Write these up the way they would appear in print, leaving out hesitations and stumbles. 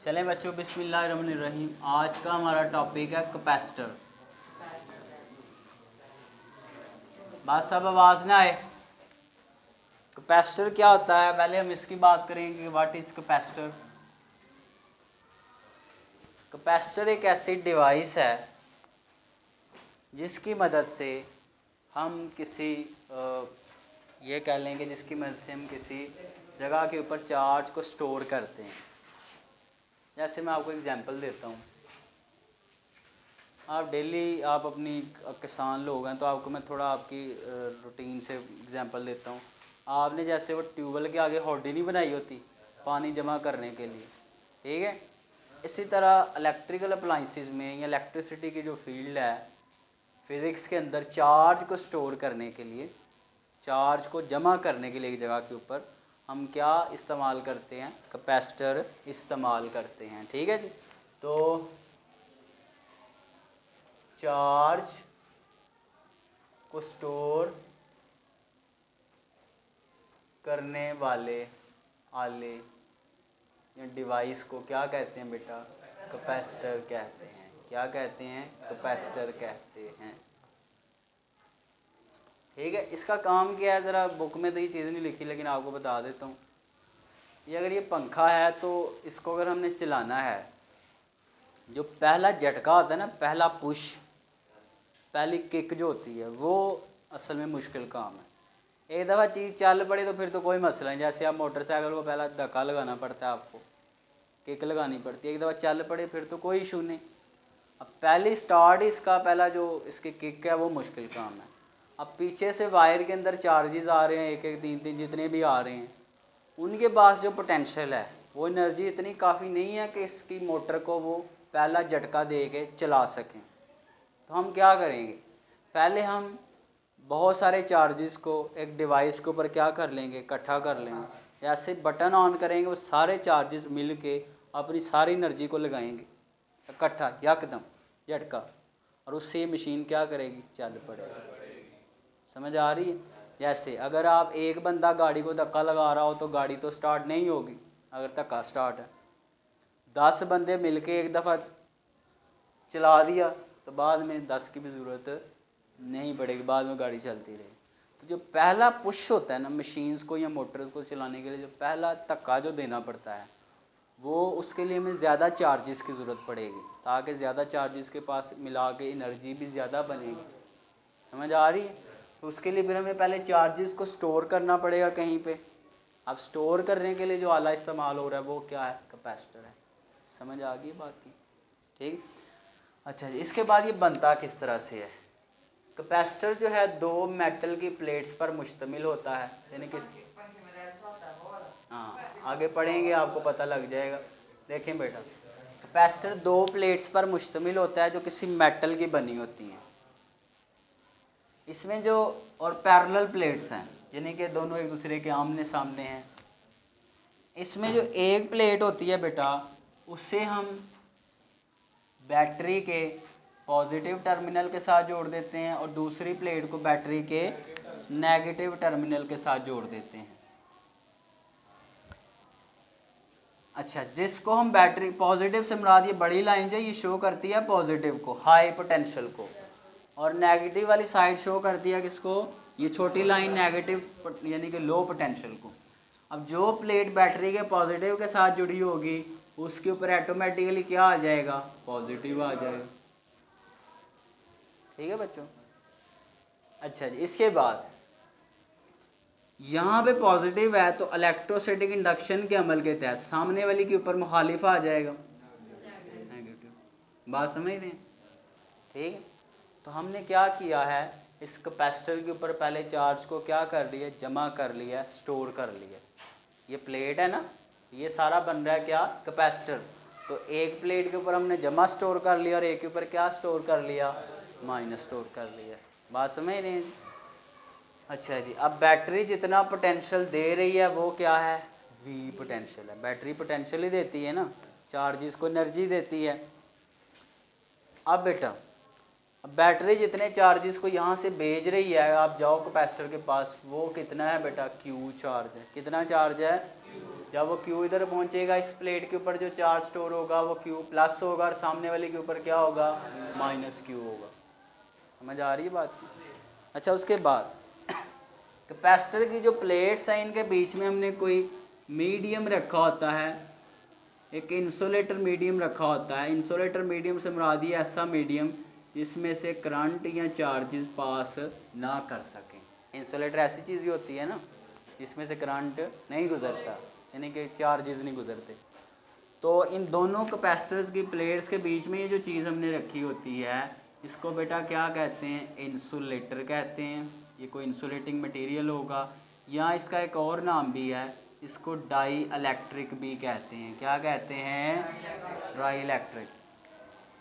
चलें बच्चों, बिस्मिल्लाहिर्रहमानिर्रहीम। आज का हमारा टॉपिक है कैपेसिटर। बात सब आवाज़ ना आए। कैपेसिटर क्या होता है, पहले हम इसकी बात करेंगे। What is capacitor? कैपेसिटर एक ऐसी डिवाइस है जिसकी मदद से हम किसी ये कह लेंगे जिसकी मदद से हम किसी जगह के ऊपर चार्ज को स्टोर करते हैं। जैसे मैं आपको एग्जांपल देता हूँ। आप डेली आप अपनी किसान लोग हैं तो आपको मैं थोड़ा आपकी रूटीन से एग्जांपल देता हूँ। आपने जैसे वो ट्यूबवेल के आगे होडी नहीं बनाई होती पानी जमा करने के लिए, ठीक है? इसी तरह इलेक्ट्रिकल अप्लाइंसेस में या इलेक्ट्रिसिटी की जो फील्ड है फिज़िक्स के अंदर, चार्ज को स्टोर करने के लिए, चार्ज को जमा करने के लिए एक जगह के ऊपर हम क्या इस्तेमाल करते हैं? कैपेसिटर इस्तेमाल करते हैं, ठीक है जी। तो चार्ज को स्टोर करने वाले आले या डिवाइस को क्या कहते हैं बेटा? कैपेसिटर कहते हैं। क्या कहते हैं? कैपेसिटर कहते हैं, ठीक है। इसका काम क्या है, ज़रा बुक में तो ये चीज़ नहीं लिखी लेकिन आपको बता देता हूँ। ये अगर ये पंखा है तो इसको अगर हमने चलाना है, जो पहला झटका होता है ना, पहला पुश, पहली किक जो होती है, वो असल में मुश्किल काम है। एक दफ़ा चीज़ चल पड़े तो फिर तो कोई मसला नहीं। जैसे आप मोटरसाइकिल को पहला धक्का लगाना पड़ता है, आपको किक लगानी पड़ती है। एक दफ़ा चल पड़े फिर तो कोई इशू नहीं। अब पहली स्टार्ट इसका पहला जो इसकी किक है वो मुश्किल काम है। अब पीछे से वायर के अंदर चार्जेस आ रहे हैं, एक एक तीन तीन जितने भी आ रहे हैं, उनके पास जो पोटेंशियल है वो एनर्जी इतनी काफ़ी नहीं है कि इसकी मोटर को वो पहला झटका दे के चला सकें। तो हम क्या करेंगे, पहले हम बहुत सारे चार्जेस को एक डिवाइस के ऊपर क्या कर लेंगे? इकट्ठा कर लेंगे। ऐसे बटन ऑन करेंगे, वो सारे चार्जेस मिल के अपनी सारी एनर्जी को लगाएंगे इकट्ठा, यकदम झटका, और उससे मशीन क्या करेगी? चल पड़ेगी। समझ आ रही है? जैसे अगर आप एक बंदा गाड़ी को धक्का लगा रहा हो तो गाड़ी तो स्टार्ट नहीं होगी। अगर धक्का स्टार्ट है, 10 बंदे मिलके एक दफ़ा चला दिया तो बाद में 10 की भी ज़रूरत नहीं पड़ेगी, बाद में गाड़ी चलती रहेगी। तो जो पहला पुश होता है ना मशीन्स को या मोटर्स को चलाने के लिए, जो पहला धक्का जो देना पड़ता है, वो उसके लिए हमें ज़्यादा चार्जेस की ज़रूरत पड़ेगी, ताकि ज़्यादा चार्जेस के पास मिला के एनर्जी भी ज़्यादा बनेगी। समझ आ रही है? तो उसके लिए फिर हमें पहले चार्जेस को स्टोर करना पड़ेगा कहीं पे। अब स्टोर करने के लिए जो आला इस्तेमाल हो रहा है वो क्या है? कैपेसिटर है। समझ आ गई बात की? ठीक। अच्छा जी, इसके बाद ये बनता किस तरह से है? कैपेसिटर जो है दो मेटल की प्लेट्स पर मुश्तमिल होता है, यानी कि हाँ आगे पढ़ेंगे आपको पता लग जाएगा। देखें बेटा, कैपेसिटर दो प्लेट्स पर मुश्तमिल होता है जो किसी मेटल की बनी होती हैं। इसमें जो और पैरेलल प्लेट्स हैं, यानी कि दोनों एक दूसरे के आमने सामने हैं। इसमें जो एक प्लेट होती है बेटा, उससे हम बैटरी के पॉजिटिव टर्मिनल के साथ जोड़ देते हैं और दूसरी प्लेट को बैटरी के नेगेटिव टर्मिनल के साथ जोड़ देते हैं। अच्छा, जिसको हम बैटरी पॉजिटिव से मुराद ये बड़ी लाइन जो ये शो करती है पॉजिटिव को, हाई पोटेंशियल को, और नेगेटिव वाली साइड शो करती है किसको? ये छोटी लाइन नेगेटिव यानी कि लो पोटेंशियल को। अब जो प्लेट बैटरी के पॉजिटिव के साथ जुड़ी होगी उसके ऊपर ऑटोमेटिकली क्या आ जाएगा? पॉजिटिव आ जाएगा। ठीक है बच्चों? अच्छा जी, इसके बाद यहाँ पे पॉजिटिव है तो इलेक्ट्रोस्टैटिक इंडक्शन के अमल के तहत सामने वाली के ऊपर मुखालिफा आ जाएगा, नेगेटिव। बात समझ रहे हैं? ठीक है। तो हमने क्या किया है, इस कैपेसिटर के ऊपर पहले चार्ज को क्या कर लिया? जमा कर लिया, स्टोर कर लिया। ये प्लेट है ना, ये सारा बन रहा है क्या? कैपेसिटर। तो एक प्लेट के ऊपर हमने जमा स्टोर कर लिया और एक के ऊपर क्या स्टोर कर लिया? माइनस स्टोर कर लिया। बात समझ रहे हैं? अच्छा जी, अब बैटरी जितना पोटेंशियल दे रही है वो क्या है? वी पोटेंशियल है। बैटरी पोटेंशियल ही देती है ना, चार्जेस को एनर्जी देती है। अब बेटा, अब बैटरी जितने चार्जेस को यहाँ से भेज रही है, आप जाओ कैपेसिटर के पास, वो कितना है बेटा? क्यू चार्ज है। कितना चार्ज है? जब वो Q इधर पहुंचेगा इस प्लेट के ऊपर जो चार्ज स्टोर होगा वो Q प्लस होगा और सामने वाले के ऊपर क्या होगा माइनस Q होगा। समझ आ रही है बात? अच्छा, उसके बाद कैपेसिटर की जो प्लेट्स हैं इनके बीच में हमने कोई मीडियम रखा होता है, एक इंसुलेटर मीडियम रखा होता है। इंसुलेटर मीडियम से मुराद ये ऐसा मीडियम जिसमें से करंट या चार्जेस पास ना कर सकें। इंसुलेटर ऐसी चीज़ ही होती है ना जिसमें से करंट नहीं गुजरता, यानी कि चार्जेस नहीं गुजरते। तो इन दोनों कैपेसिटर्स की प्लेट्स के बीच में ये जो चीज़ हमने रखी होती है इसको बेटा क्या कहते हैं? इंसुलेटर कहते हैं। ये कोई इंसुलेटिंग मटेरियल होगा, या इसका एक और नाम भी है, इसको डाई इलेक्ट्रिक भी कहते हैं। क्या कहते हैं? Dielectric.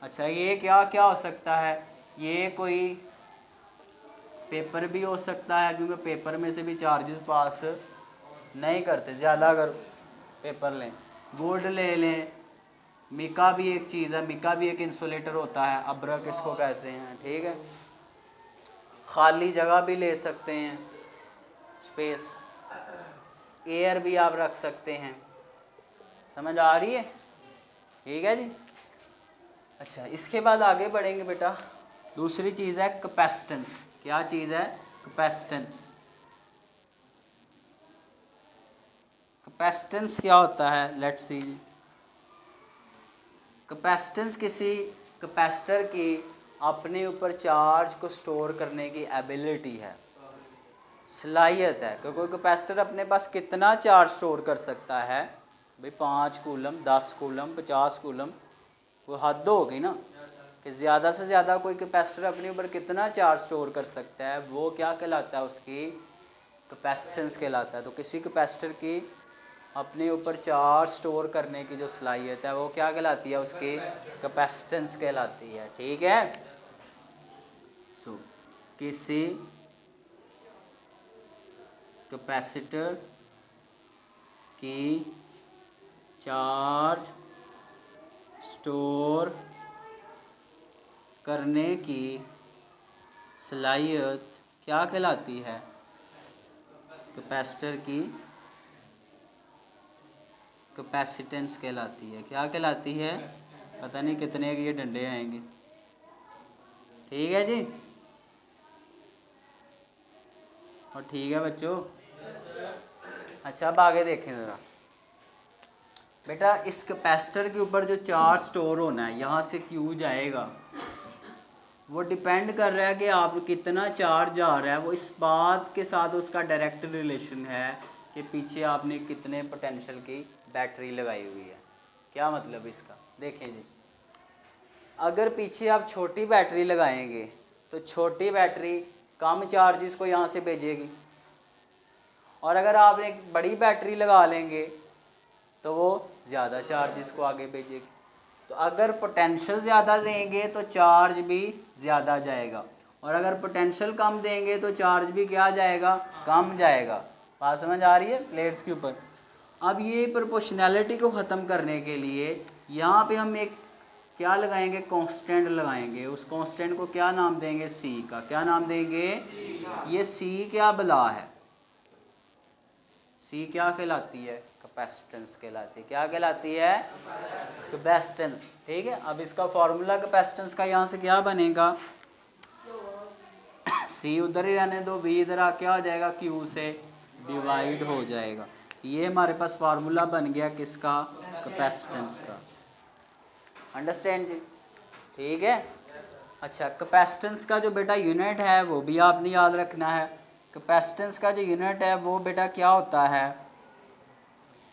अच्छा, ये क्या क्या हो सकता है? ये कोई पेपर भी हो सकता है, क्योंकि पेपर में से भी चार्जेस पास नहीं करते ज़्यादा। अगर पेपर लें, वुड ले लें, मिका भी एक चीज़ है, मिका भी एक इंसुलेटर होता है, अब्रक इसको कहते हैं। ठीक है, खाली जगह भी ले सकते हैं, स्पेस, एयर भी आप रख सकते हैं। समझ आ रही है? ठीक है जी। अच्छा, इसके बाद आगे बढ़ेंगे बेटा। दूसरी चीज़ है कैपेसिटेंस। क्या चीज़ है? कैपेसिटेंस। कैपेसिटेंस क्या होता है? Let's see. कैपेसिटेंस किसी कैपेसिटर की अपने ऊपर चार्ज को स्टोर करने की एबिलिटी है, सलाहियत है कि कोई कैपेसिटर अपने पास कितना चार्ज स्टोर कर सकता है। भाई 5 कूलम, 10 कूलम, 50 कूलम, वो हद होगी ना कि ज़्यादा से ज़्यादा कोई कैपेसिटर अपने ऊपर कितना चार्ज स्टोर कर सकता है, वो क्या कहलाता है? उसकी कैपेसिटेंस कहलाता है। तो किसी कैपेसिटर की अपने ऊपर चार्ज स्टोर करने की जो सलाहियत है वो क्या कहलाती है? उसकी कैपेसिटेंस कहलाती है। ठीक है। किसी कैपेसिटर की चार्ज स्टोर करने की सलाहियत क्या कहलाती है? कैपेसिटर की कैपेसिटेंस कहलाती है। क्या कहलाती है? पता नहीं कितने के ये डंडे आएंगे। ठीक है जी। और ठीक है बच्चों। अच्छा, अब आगे देखें ज़रा बेटा। इस कैपेसिटर के ऊपर जो चार्ज स्टोर होना है, यहाँ से क्यू जाएगा, वो डिपेंड कर रहा है कि आप कितना चार्ज जा रहा है। वो इस बात के साथ उसका डायरेक्ट रिलेशन है कि पीछे आपने कितने पोटेंशियल की बैटरी लगाई हुई है। क्या मतलब इसका? देखें जी, अगर पीछे आप छोटी बैटरी लगाएंगे तो छोटी बैटरी कम चार्जेस को यहाँ से भेजेगी, और अगर आप एक बड़ी बैटरी लगा लेंगे तो वो ज़्यादा चार्जेस को आगे भेजेगी। तो अगर पोटेंशियल ज़्यादा देंगे तो चार्ज भी ज़्यादा जाएगा, और अगर पोटेंशियल कम देंगे तो चार्ज भी क्या जाएगा? कम जाएगा। बात समझ आ रही है प्लेट्स के ऊपर? अब ये प्रोपोर्शनैलिटी को ख़त्म करने के लिए यहाँ पे हम एक क्या लगाएंगे? कांस्टेंट लगाएंगे। उस कांस्टेंट को क्या नाम देंगे? सी का। क्या नाम देंगे? ये सी क्या बला है? सी क्या कहलाती है? कैपेसिटेंस कहलाती है। क्या कहलाती है? कैपेसिटेंस। ठीक है। अब इसका फॉर्मूला कैपेसिटेंस का यहाँ से क्या बनेगा? सी उधर ही रहने दो, बी इधर आ क्या हो जाएगा? क्यू से डिवाइड हो जाएगा। ये हमारे पास फार्मूला बन गया किसका? कैपेसिटेंस का। अंडरस्टैंड जी? ठीक है। अच्छा, कैपेसिटेंस का जो बेटा यूनिट है वो भी आपने याद रखना है। कैपेसिटेंस का जो यूनिट है वो बेटा क्या होता है?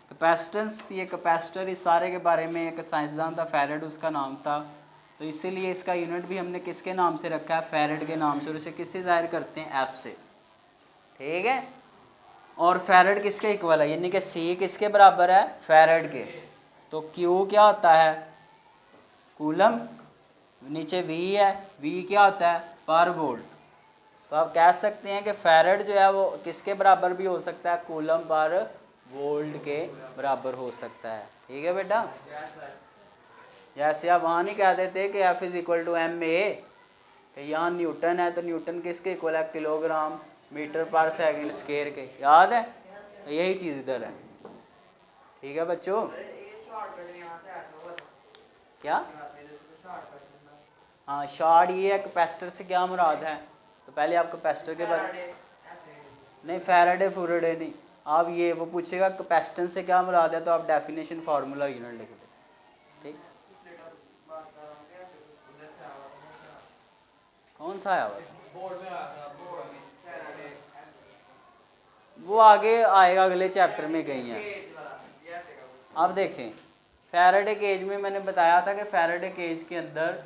कैपेसिटेंस, ये कैपेसिटर, इस सारे के बारे में एक साइंसदान था फैरेड, उसका नाम था। तो इसीलिए इसका यूनिट भी हमने किसके नाम से रखा है? फैरेड के नाम से। और इसे किससे ज़ाहिर करते हैं? एफ से। ठीक है। और फैरेड किसके इक्वल है? यानी कि सी किसके बराबर है? फैरेड के। तो क्यू क्या होता है? कूलम। नीचे वी है, वी क्या होता है? पर वोल्ट। तो आप कह सकते हैं कि फैरेड जो है वो किसके बराबर भी हो सकता है? कूलम पर वोल्ट के बराबर हो सकता है। ठीक है बेटा। जैसे आप वहाँ नहीं कह देते कि F is equal to M A, यहाँ न्यूटन है तो न्यूटन किसके इक्वल है? किलोग्राम मीटर पर सेकंड स्क्वायर के। याद है? यही चीज़ इधर है। ठीक है बच्चों? क्या? हाँ शॉर्ट ये है, कैपेसिटर से क्या मुराद है? तो पहले आप कैपेसिटर के बारे नहीं, फैराडे फुराडे नहीं, आप ये वो पूछेगा कैपेसिटेंस से क्या मुराद है तो आप डेफिनेशन फार्मूला यूनिट लिख दो। ठीक, कौन सा आया वो आगे आएगा, अगले चैप्टर में गई हैं। अब देखें फैराडे केज में मैंने बताया था कि फैराडे केज के अंदर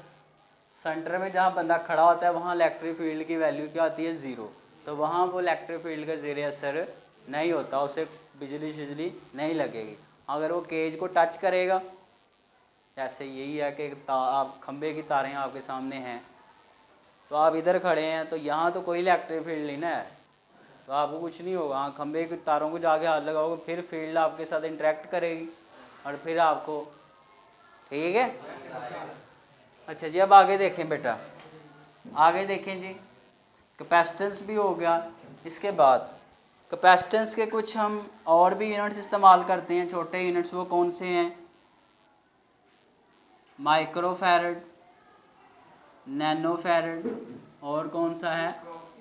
सेंटर में जहाँ बंदा खड़ा होता है वहाँ इलेक्ट्रिक फील्ड की वैल्यू क्या आती है? 0। तो वहाँ वो इलेक्ट्रिक फील्ड का ज़ेर असर नहीं होता, उसे बिजली शिजली नहीं लगेगी। अगर वो केज को टच करेगा, जैसे यही है कि आप खंबे की तारें आपके सामने हैं, तो आप इधर खड़े हैं तो यहाँ तो कोई इलेक्ट्रिक फील्ड नहीं ना है, तो आपको कुछ नहीं होगा। हाँ खंबे की तारों को जाके हाथ लगाओगे फिर फील्ड आपके साथ इंटरेक्ट करेगी और फिर आपको, ठीक है? अच्छा जी, अब आगे देखें बेटा, आगे देखें जी, कैपेसिटेंस भी हो गया। इसके बाद कैपेसिटेंस के कुछ हम और भी यूनिट्स इस्तेमाल करते हैं, छोटे यूनिट्स। वो कौन से हैं? माइक्रोफैरड, नैनोफैरड और कौन सा है?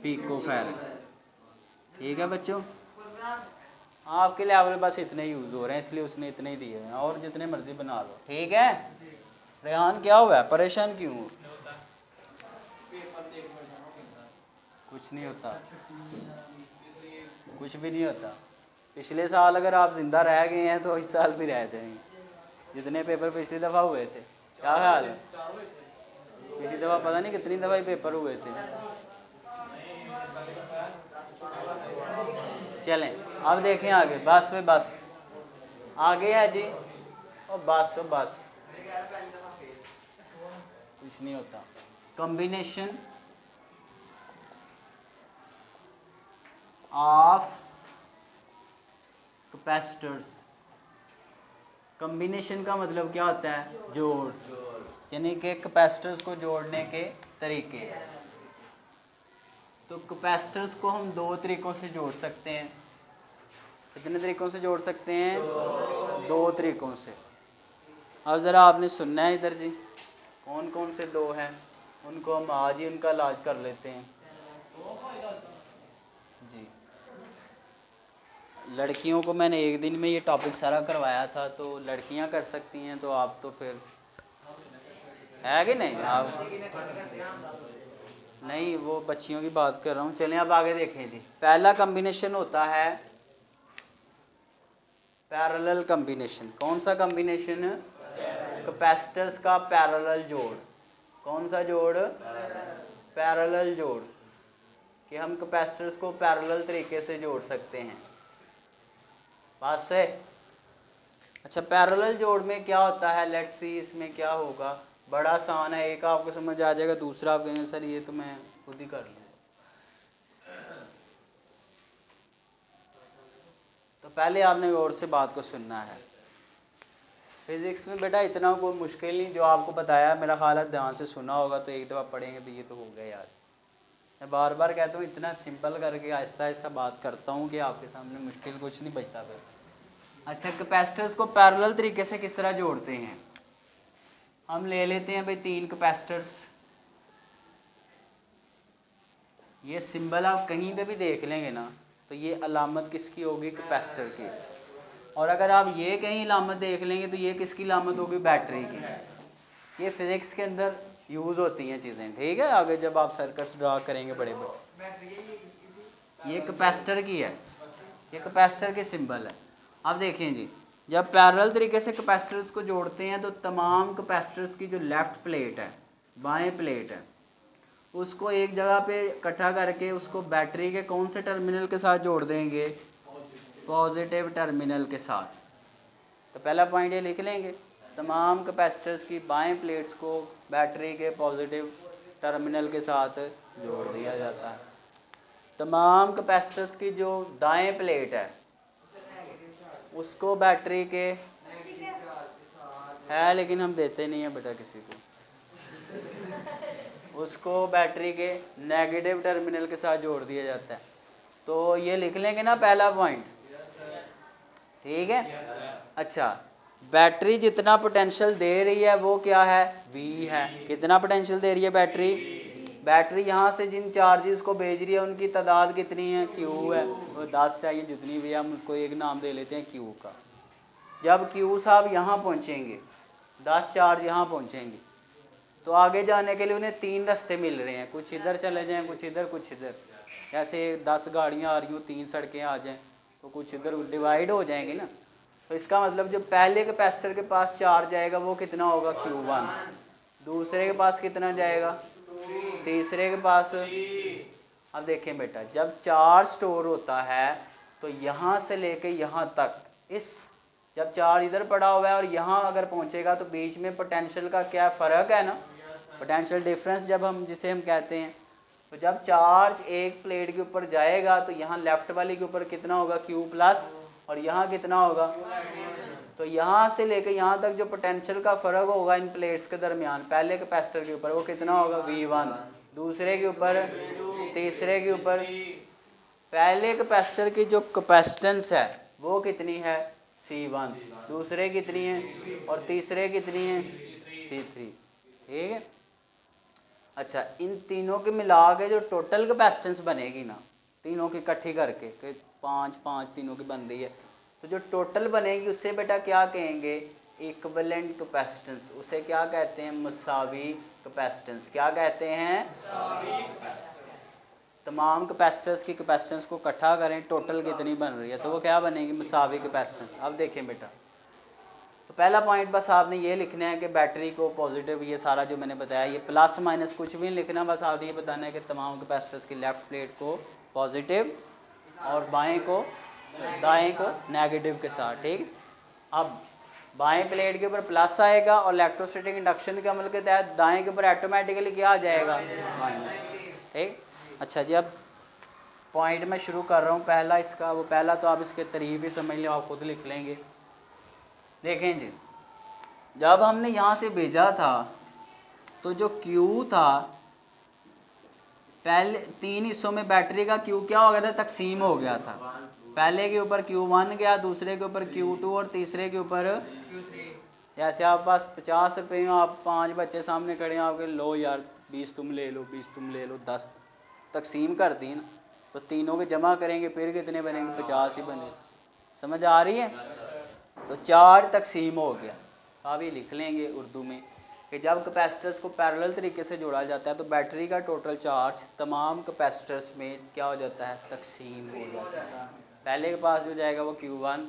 पिकोफैरड। ठीक है बच्चों? आपके लेवल बस इतने यूज़ हो रहे हैं इसलिए उसने इतने ही दिए हैं, और जितने मर्जी बना लो। ठीक है? रेहान क्या हुआ है, परेशान क्यों? कुछ नहीं होता, कुछ भी नहीं होता। पिछले साल अगर आप ज़िंदा रह गए हैं तो इस साल भी रह जाएंगे। जितने पेपर पिछली दफ़ा हुए थे, क्या ख्याल है? पिछली दफ़ा पता नहीं कितनी दफ़ा ही पेपर हुए थे। चलें अब देखें आगे, बस पे बस आगे है जी, और बस तो बस कुछ नहीं होता। Combination of capacitors. कॉम्बिनेशन का मतलब क्या होता है? जोड़, यानी कि कैपेसिटर्स को जोड़ने के तरीके। तो कैपेसिटर्स को हम 2 तरीक़ों से जोड़ सकते हैं। कितने तरीक़ों से जोड़ सकते हैं? 2 तरीक़ों से। अब ज़रा आपने सुनना है इधर जी, कौन कौन से 2 हैं उनको हम आज ही उनका इलाज कर लेते हैं जी। लड़कियों को मैंने एक दिन में ये टॉपिक सारा करवाया था, तो लड़कियां कर सकती हैं, तो आप तो फिर है कि नहीं? आप नहीं, वो बच्चियों की बात कर रहा हूँ। चलें अब आगे देखें जी। पहला कॉम्बिनेशन होता है पैरेलल कॉम्बिनेशन। कौन सा कॉम्बिनेशन? कैपेसिटर्स का पैरेलल जोड़। कौन सा जोड़? पैरेलल जोड़, कि हम कैपेसिटर्स को पैरेलल तरीके से जोड़ सकते हैं। बात से अच्छा, पैरेलल जोड़ में क्या होता है? लेट्स सी इसमें क्या होगा। बड़ा आसान है, एक आपको समझ आ जाएगा, दूसरा आप कहेंगे सर ये तो मैं खुद ही कर लूँगा। तो पहले आपने गौर से बात को सुनना है। फिज़िक्स में बेटा इतना कोई मुश्किल नहीं, जो आपको बताया मेरा ख्याल है ध्यान से सुना होगा तो एक दफ़ा पढ़ेंगे तो ये तो हो गया यार। मैं बार बार कहता हूँ इतना सिंपल करके आहिस्ता आहिस्ता बात करता हूँ कि आपके सामने मुश्किल कुछ नहीं बचता फिर। अच्छा, कैपेसिटर्स को पैरेलल तरीके से किस तरह जोड़ते हैं? हम ले लेते हैं भाई 3 कैपेसिटर्स। ये सिंबल आप कहीं पे भी देख लेंगे ना तो ये अलामत किसकी होगी? कैपेसिटर की। और अगर आप ये कहीं अलामत देख लेंगे तो ये किसकी अलामत होगी? बैटरी की। ये फिज़िक्स के अंदर यूज़ होती हैं चीज़ें, ठीक है? आगे जब आप सर्किट्स ड्रा करेंगे बड़े बड़े, ये कैपेसिटर की है, ये कैपेसिटर के सिंबल है। अब देखें जी, जब पैरेलल तरीके से कैपेसिटर्स को जोड़ते हैं तो तमाम कैपेसिटर्स की जो लेफ़्ट प्लेट है, बाएं प्लेट है, उसको एक जगह पे इकट्ठा करके उसको बैटरी के कौन से टर्मिनल के साथ जोड़ देंगे? पॉजिटिव टर्मिनल के साथ। तो पहला पॉइंट ये लिख लेंगे, तमाम कैपेसिटर्स की बाएं प्लेट्स को बैटरी के पॉजिटिव टर्मिनल के साथ जोड़ दिया जाता है। तमाम कैपेसिटर्स की जो दाएं प्लेट है उसको बैटरी के है, लेकिन हम देते नहीं हैं बेटा किसी को, उसको बैटरी के नेगेटिव टर्मिनल के साथ जोड़ दिया जाता है। तो ये लिख लेंगे ना पहला पॉइंट, ठीक है। अच्छा, बैटरी जितना पोटेंशियल दे रही है वो क्या है, V है। कितना पोटेंशियल दे रही है बैटरी, बैटरी यहाँ से जिन चार्जेस को भेज रही है उनकी तादाद कितनी है, Q है। वो 10 है, ये जितनी भी है हम उसको एक नाम दे लेते हैं Q का। जब Q साहब यहाँ पहुँचेंगे, 10 चार्ज यहाँ पहुँचेंगे, तो आगे जाने के लिए उन्हें 3 रास्ते मिल रहे हैं, कुछ इधर चले जाएं, कुछ इधर, कुछ इधर। ऐसे 10 गाड़ियाँ आ रही हूँ, 3 सड़कें आ जाएं तो कुछ इधर डिवाइड हो जाएंगे ना। तो इसका मतलब जो पहले कैपेसिटर के पास चार्ज आएगा वो कितना होगा, Q1। दूसरे के पास कितना जाएगा, तीसरे के पास। अब देखें बेटा, जब चार्ज स्टोर होता है तो यहाँ से लेके यहाँ तक, इस जब चार्ज इधर पड़ा हुआ है और यहाँ अगर पहुँचेगा तो बीच में पोटेंशियल का क्या फ़र्क है ना, पोटेंशियल डिफरेंस जब हम जिसे हम कहते हैं। तो जब चार्ज एक प्लेट के ऊपर जाएगा तो यहाँ लेफ़्ट वाली के ऊपर कितना होगा, Q+, और यहाँ कितना होगा। तो यहाँ से लेकर यहाँ तक जो पोटेंशियल का फ़र्क होगा इन प्लेट्स के दरमियान, पहले कैपेसिटर के ऊपर वो कितना होगा, V1। दूसरे के ऊपर, तीसरे के ऊपर। पहले कैपेसिटर की जो कैपेसिटेंस है वो कितनी है, C1। दूसरे कितनी है और तीसरे कितनी है, C3। ठीक है। अच्छा, इन तीनों के मिला के जो टोटल कैपेसिटेंस बनेगी ना, तीनों की इकट्ठी करके, कि 5 तीनों की बन रही है, तो जो टोटल बनेगी उससे बेटा क्या कहेंगे, इक्विवेलेंट कैपेसिटेंस। उसे क्या कहते हैं, मुसावी कैपेसिटेंस। क्या कहते हैं, तमाम कैपेसिटर्स की कैपेसिटेंस को इकट्ठा करें, टोटल कितनी बन रही है, तो वो क्या बनेगी, मुसावी कैपेसिटेंस। अब देखें बेटा, तो पहला पॉइंट बस आपने ये लिखना है कि बैटरी को पॉजिटिव, ये सारा जो मैंने बताया, ये प्लस माइनस कुछ भी नहीं लिखना, बस आपने ये बताना है कि तमाम कैपेसिटर्स की लेफ़्ट प्लेट को पॉजिटिव और दाएं को नेगेटिव के साथ। ठीक। अब बाएं प्लेट के ऊपर प्लस आएगा और इलेक्ट्रोस्टैटिक इंडक्शन के अमल के तहत दाएं के ऊपर ऑटोमेटिकली क्या आ जाएगा, माइनस। ठीक। अच्छा जी, अब पॉइंट मैं शुरू कर रहा हूँ पहला इसका, वो पहला तो आप इसके तारीफ ही समझ लो, आप खुद लिख लेंगे। देखें जी, जब हमने यहाँ से भेजा था तो जो Q था, पहले 3 हिस्सों में बैटरी का Q क्या हो गया था, तकसीम हो गया था। पहले के ऊपर Q1 गया, दूसरे के ऊपर Q2 और तीसरे के ऊपर Q3। जैसे आप पास 50 रुपये हो, आप 5 बच्चे सामने खड़े हैं, आपके लो यार 20 तुम ले लो, 20 तुम ले लो, 10 तकसीम कर दी ना, तो तीनों के जमा करेंगे फिर कितने बनेंगे, 50 ही बने। समझ आ रही है। तो 4 तकसीम हो गया। आप ये लिख लेंगे उर्दू में कि जब कैपेसिटर्स को पैरेलल तरीके से जोड़ा जाता है तो बैटरी का टोटल चार्ज तमाम कैपेसिटर्स में क्या हो जाता है, तकसीम हो जाता है। पहले के पास जो जाएगा वो Q1।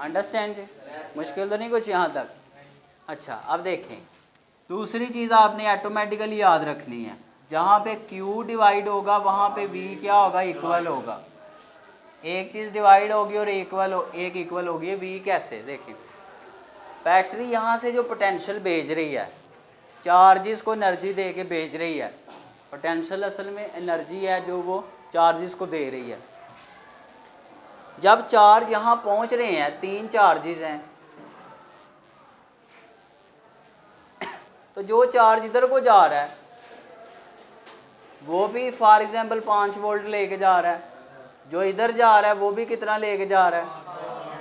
अंडरस्टैंड जी, मुश्किल तो नहीं कुछ यहाँ तक। अच्छा, अब देखें, दूसरी चीज़ आपने ऑटोमेटिकली याद रखनी है, जहाँ पे Q डिवाइड होगा वहाँ पे V क्या होगा, इक्वल होगा। एक चीज़ डिवाइड होगी और एक इक्वल होगी। V कैसे, देखें, बैटरी यहाँ से जो पोटेंशियल भेज रही है, चार्जेस को एनर्जी दे के भेज रही है। पोटेंशियल असल में एनर्जी है जो वो चार्जेस को दे रही है। जब चार्ज यहाँ पहुँच रहे हैं, 3 चार्जेस हैं, तो जो चार्ज इधर को जा रहा है वो भी फॉर एग्जांपल 5 वोल्ट लेके जा रहा है, जो इधर जा रहा है वो भी कितना लेके जा रहा है,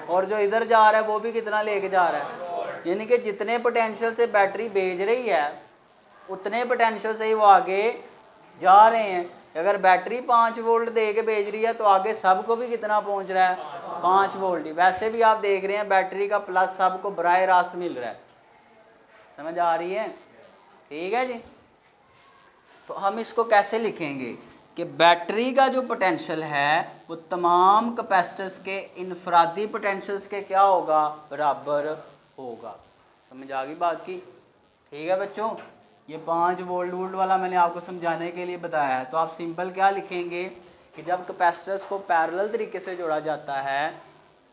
और जो इधर जा रहा है वो भी कितना लेके जा रहा है। यानी कि जितने पोटेंशियल से बैटरी भेज रही है उतने पोटेंशियल से ही वो आगे जा रहे हैं। अगर बैटरी 5 वोल्ट दे के भेज रही है तो आगे सबको भी कितना पहुंच रहा है, 5 वोल्ट ही। वैसे भी आप देख रहे हैं बैटरी का प्लस सबको बराह रास्त मिल रहा है। समझ आ रही है, ठीक है जी। तो हम इसको कैसे लिखेंगे कि बैटरी का जो पोटेंशियल है वो तमाम कैपेसिटर्स के इनफरादी पोटेंशियल्स के क्या होगा, बराबर होगा। समझ आ गई बात की, ठीक है बच्चों। ये 5 वोल्ट वाला मैंने आपको समझाने के लिए बताया है। तो आप सिंपल क्या लिखेंगे कि जब कैपेसिटर्स को पैरेलल तरीके से जोड़ा जाता है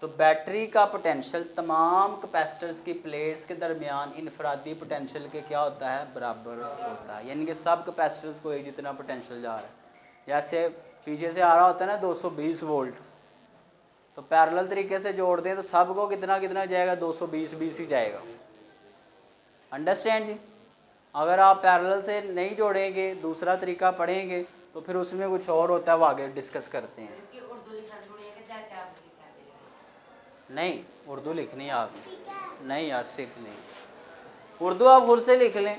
तो बैटरी का पोटेंशियल तमाम कैपेसिटर्स की प्लेट्स के दरमियान इनफरादी पोटेंशियल के क्या होता है, बराबर होता है। यानी कि सब कैपेसिटर्स को एक जितना पोटेंशियल जा रहा है। जैसे पीछे से आ रहा होता है ना 220 वोल्ट, तो पैरेलल तरीके से जोड़ दें तो सबको कितना कितना जाएगा, 220 ही जाएगा। अंडरस्टैंड जी। अगर आप पैरेलल से नहीं जोड़ेंगे, दूसरा तरीका पढ़ेंगे, तो फिर उसमें कुछ और होता है, वो आगे डिस्कस करते हैं। नहीं, उर्दू लिखनी है आपने। नहीं यार, स्ट्रिक्ट नहीं, उर्दू आप खुद से लिख लें,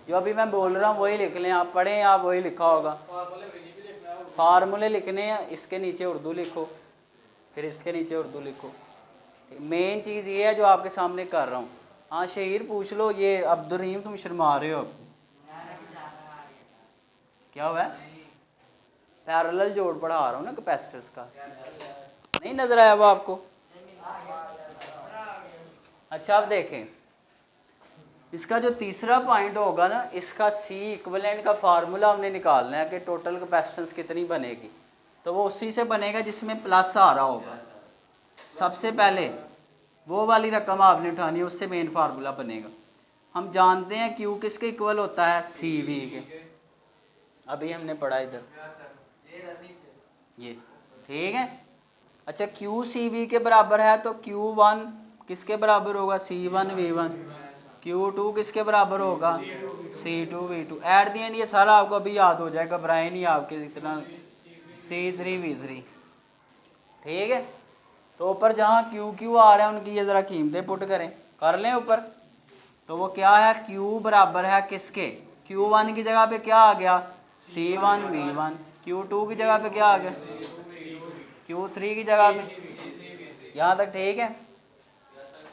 जो अभी मैं बोल रहा हूँ वही लिख लें, आप पढ़ें, आप वही लिखा होगा। फार्मूले लिखने हैं, इसके नीचे उर्दू लिखो, फिर इसके नीचे उर्दू लिखो। मेन चीज़ ये है जो आपके सामने कर रहा हूँ। हाँ शहीर पूछ लो, ये अब्दुर्रहीम तुम शर्मा रहे हो, क्या हुआ है? पैरेलल जोड़ पढ़ा रहा हूँ ना कैपेसिटर्स का, नहीं नजर आया वो आपको? अच्छा अब देखें, इसका जो तीसरा पॉइंट होगा ना, इसका सी इक्विवेलेंट का फार्मूला हमने निकालना है कि टोटल कैपेसिटेंस कितनी बनेगी। तो वो उसी से बनेगा जिसमें प्लस आ रहा होगा। सबसे पहले वो वाली रकम आपने उठानी है, उससे मेन फार्मूला बनेगा। हम जानते हैं क्यू किसके इक्वल होता है? सी वी के, अभी हमने पढ़ा इधर ये, ठीक है। अच्छा क्यू सी वी के बराबर है तो क्यू वन किसके बराबर होगा? C one V one. Q two किसके बराबर होगा? C two V two. At the end ये सारा आपको अभी याद हो जाएगा, घबराए नहीं आपके इतना, सी थ्री वी थ्री, ठीक है। तो ऊपर जहाँ क्यू क्यू आ रहे हैं उनकी ये ज़रा कीमतें पुट करें, कर लें ऊपर। तो वो क्या है? क्यू बराबर है किसके? क्यू वन की जगह पे क्या आ गया? C one V one. Q two की जगह पे क्या आ गया? क्यू थ्री की जगह पे। यहाँ तक ठीक है?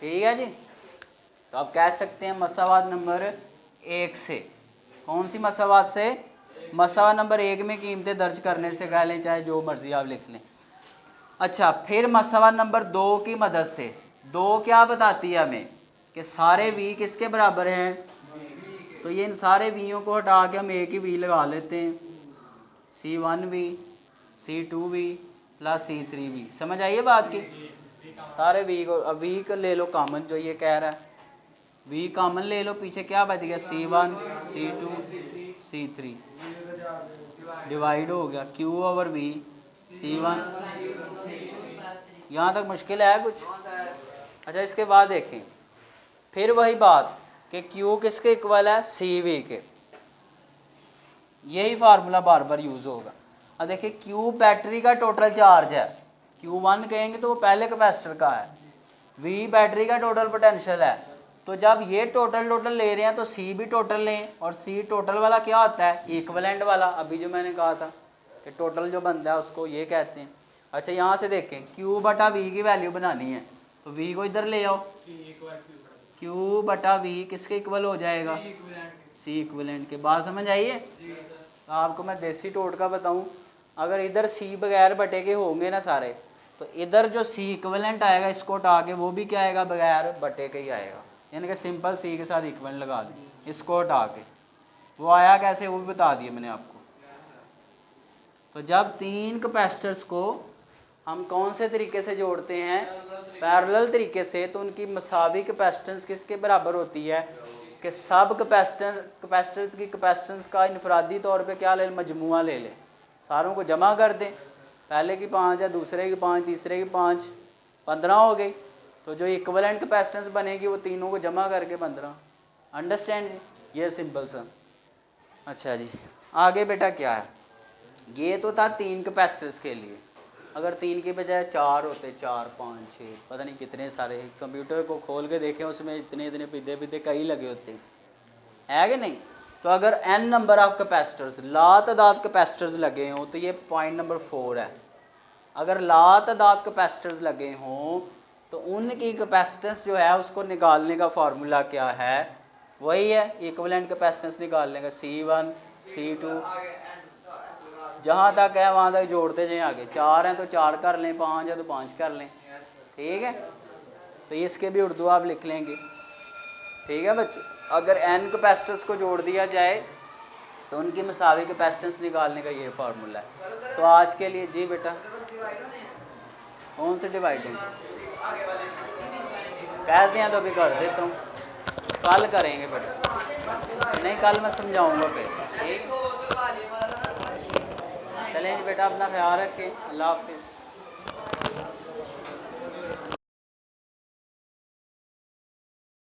ठीक है जी। तो आप कह सकते हैं मसावात नंबर 1 से, कौन सी मसावात से? मसावा नंबर 1 में कीमतें दर्ज करने से कह लें, चाहे जो मर्जी आप लिख लें। अच्छा फिर मसावा नंबर 2 की मदद से, 2 क्या बताती है हमें? कि सारे वी किसके बराबर हैं? तो ये इन सारे वीयों को हटा के हम एक ही वी लगा लेते हैं, C one V C two V plus C three V. समझ आइए बात की? सारे वी को, अब वी को ले लो कॉमन, जो ये कह रहा है वी कॉमन ले लो, पीछे क्या बच गया? C one C two C three, divide हो गया Q over V C one. यहाँ तक मुश्किल है कुछ? अच्छा इसके बाद देखें, फिर वही बात कि क्यू किसके इक्वल है? सी वी के। यही फार्मूला बार बार यूज़ होगा। अब देखिए क्यू बैटरी का टोटल चार्ज है, क्यू वन कहेंगे तो वो पहले कैपेसिटर का है, वी बैटरी का टोटल पोटेंशियल है। तो जब ये टोटल ले रहे हैं तो सी भी टोटल लें, और सी टोटल वाला क्या होता है? इक्विवेलेंट वाला। अभी जो मैंने कहा था कि टोटल जो बनता है उसको ये कहते हैं। अच्छा यहाँ से देखें, क्यू बटा वी की वैल्यू बनानी है तो वी को इधर ले आओ, क्यू बटा वी किसके इक्वल हो जाएगा? सी इक्विवेलेंट के। बात समझ आइए? तो आपको मैं देसी टोटका बताऊं, अगर इधर सी बगैर बटे के होंगे ना सारे, तो इधर जो सी इक्विवेलेंट आएगा इसको हटा के वो भी क्या आएगा? बगैर बटे के ही आएगा। यानी कि सिंपल सी के साथ इक्विवेलेंट लगा दें, इसको हटा के। वो आया कैसे वो भी बता दिया मैंने आपको। तो जब 3 कैपेसिटर्स को हम कौन से तरीके से जोड़ते हैं? पैरेलल तरीके से, तो उनकी मसावी कैपेसिटेंस किसके बराबर होती है? कि सब कैपेसिटर्स की कैपेसिटेंस का इनफरादी तौर पे क्या ले लें? मजमुआ ले लें, सारों को जमा कर दें। पहले की 5 है, दूसरे की 5, तीसरे की 5, 15 हो गई। तो जो इक्विवेलेंट कैपेसिटेंस बनेगी वो तीनों को जमा करके 15। अंडरस्टैंड जी? ये सिंपल सा। अच्छा जी आगे बेटा क्या है? ये तो था 3 कैपेसिटर्स के लिए। अगर 3 के बजाय 4 होते, 4 5 6 पता नहीं कितने सारे, कंप्यूटर को खोल के देखें उसमें इतने पिद्दे कई लगे होते हैं कि नहीं? तो अगर n नंबर ऑफ कैपेसिटर्स, लातादाद कैपेसिटर्स लगे हों, तो ये पॉइंट नंबर 4 है। अगर लातादाद कैपेसिटर्स लगे हों तो उनकी कैपेसिटेंस जो है उसको निकालने का फार्मूला क्या है? वही है इक्विवेलेंट कैपेसिटेंस निकालने का, C1 C2 जहाँ तक है वहाँ तक जोड़ते जाएं आगे। 4 हैं तो 4 कर लें, 5 है तो 5 कर लें, ठीक है। तो इसके भी उर्दू आप लिख लेंगे, ठीक है बच्चों। अगर n कैपेसिटर्स को जोड़ दिया जाए तो उनकी मसावी कैपेसिटेंस निकालने का ये फार्मूला है। तो आज के लिए जी बेटा, कौन से डिवाइडेड कहते हैं तो अभी कर देता हूँ, कल करेंगे बेटा, नहीं कल मैं समझाऊंगा फिर, ठीक। चलें जी बेटा, अपना ख्याल रखें, अल्लाह हाफिज़।